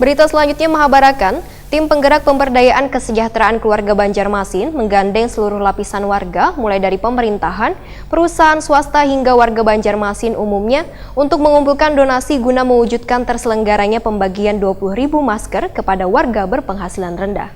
Berita selanjutnya Mahabarakan, tim penggerak pemberdayaan kesejahteraan keluarga Banjarmasin menggandeng seluruh lapisan warga mulai dari pemerintahan, perusahaan swasta hingga warga Banjarmasin umumnya untuk mengumpulkan donasi guna mewujudkan terselenggaranya pembagian 20.000 masker kepada warga berpenghasilan rendah.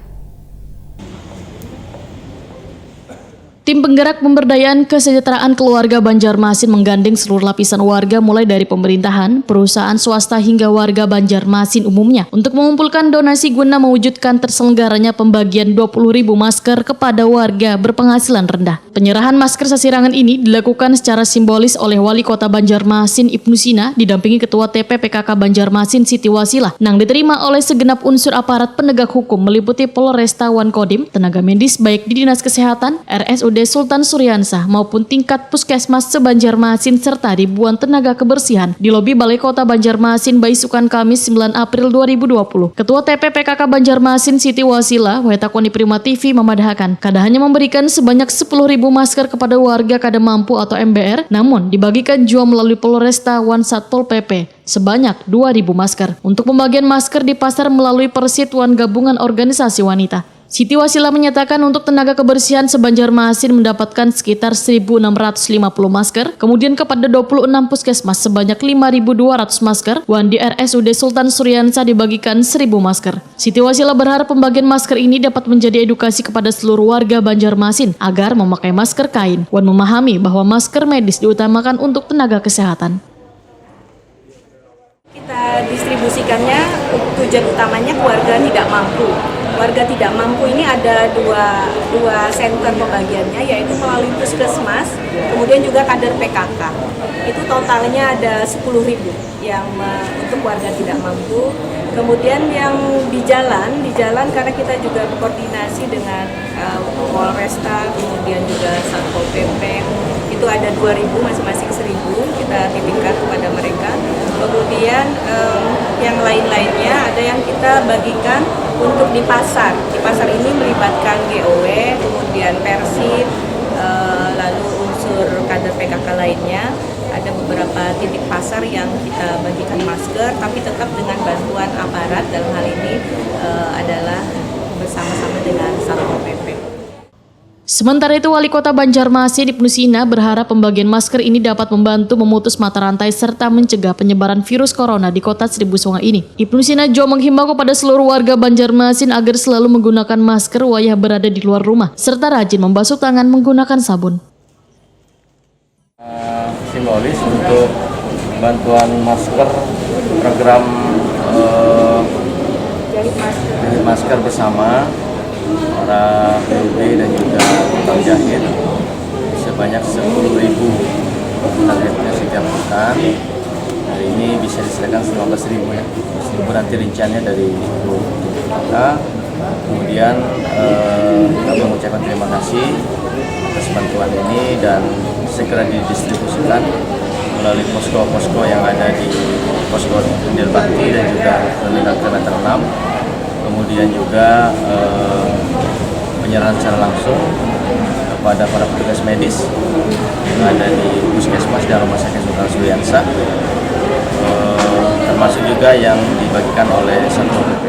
Tim penggerak pemberdayaan kesejahteraan keluarga Banjarmasin menggandeng seluruh lapisan warga mulai dari pemerintahan, perusahaan swasta hingga warga Banjarmasin umumnya untuk mengumpulkan donasi guna mewujudkan terselenggaranya pembagian 20.000 masker kepada warga berpenghasilan rendah. Penyerahan masker sasirangan ini dilakukan secara simbolis oleh Wali Kota Banjarmasin Ibnu Sina didampingi Ketua TP PKK Banjarmasin Siti Wasilah yang diterima oleh segenap unsur aparat penegak hukum meliputi Polresta Wankodim, tenaga medis baik di Dinas Kesehatan, RSUD Sultan Suryansah maupun tingkat puskesmas se-Banjarmasin serta ribuan tenaga kebersihan di lobi Balai Kota Banjarmasin Baisukan Kamis 9 April 2020. Ketua TP PKK Banjarmasin Siti Wasilah Wetakoni Prima TV memadahkan kada hanya memberikan sebanyak 10.000 masker kepada warga kada mampu atau MBR, namun dibagikan juga melalui Polresta Wan Satpol PP sebanyak 2.000 masker. Untuk pembagian masker di pasar melalui Persituan Gabungan Organisasi Wanita. Siti Wasilah menyatakan untuk tenaga kebersihan se-Banjarmasin mendapatkan sekitar 1.650 masker, kemudian kepada 26 puskesmas sebanyak 5.200 masker, dan di RSUD Sultan Suryansah dibagikan 1.000 masker. Siti Wasilah berharap pembagian masker ini dapat menjadi edukasi kepada seluruh warga Banjarmasin agar memakai masker kain, dan memahami bahwa masker medis diutamakan untuk tenaga kesehatan. Kita distribusikannya tujuan utamanya keluarga tidak mampu. Warga tidak mampu ini ada dua center pembagiannya, yaitu melalui puskesmas, kemudian juga kader PKK. Itu totalnya ada 10.000 yang untuk warga tidak mampu. Kemudian yang di jalan karena kita juga berkoordinasi dengan Polresta, kemudian juga Satpol PP, itu ada 2.000 masing-masing 1.000 kita titipkan kepada mereka. Kemudian yang lain-lainnya ada yang kita bagikan untuk di pasar. Di pasar ini melibatkan GOW, kemudian Persib, lalu unsur kader PKK lainnya. Ada beberapa titik pasar yang kita bagikan masker, tapi tetap dengan bantuan aparat, dalam hal ini adalah bersama-sama dengan Satpol PP. Sementara itu, Wali Kota Banjarmasin Ibnu Sina berharap pembagian masker ini dapat membantu memutus mata rantai serta mencegah penyebaran virus corona di kota Seribu Sungai ini. Ibnu Sina juga menghimbau kepada seluruh warga Banjarmasin agar selalu menggunakan masker wayah berada di luar rumah, serta rajin membasuh tangan menggunakan sabun. Simbolis untuk bantuan masker program jahit masker bersama para PUB dan juga tukang jahit sebanyak 10.000 targetnya setiap pekan. Hari ini bisa disediakan 15.000 ya. 10.000 nanti rinciannya dari kakak. Kemudian kami mengucapkan terima kasih atas bantuan ini dan segera didistribusikan melalui posko-posko yang ada di posko Indil Bakti dan juga Terminal Kilometer 6. Kemudian juga penyerahan secara langsung kepada para petugas medis yang ada di puskesmas dan rumah sakit Sultan Suryansah, termasuk juga yang dibagikan oleh Satpol PP.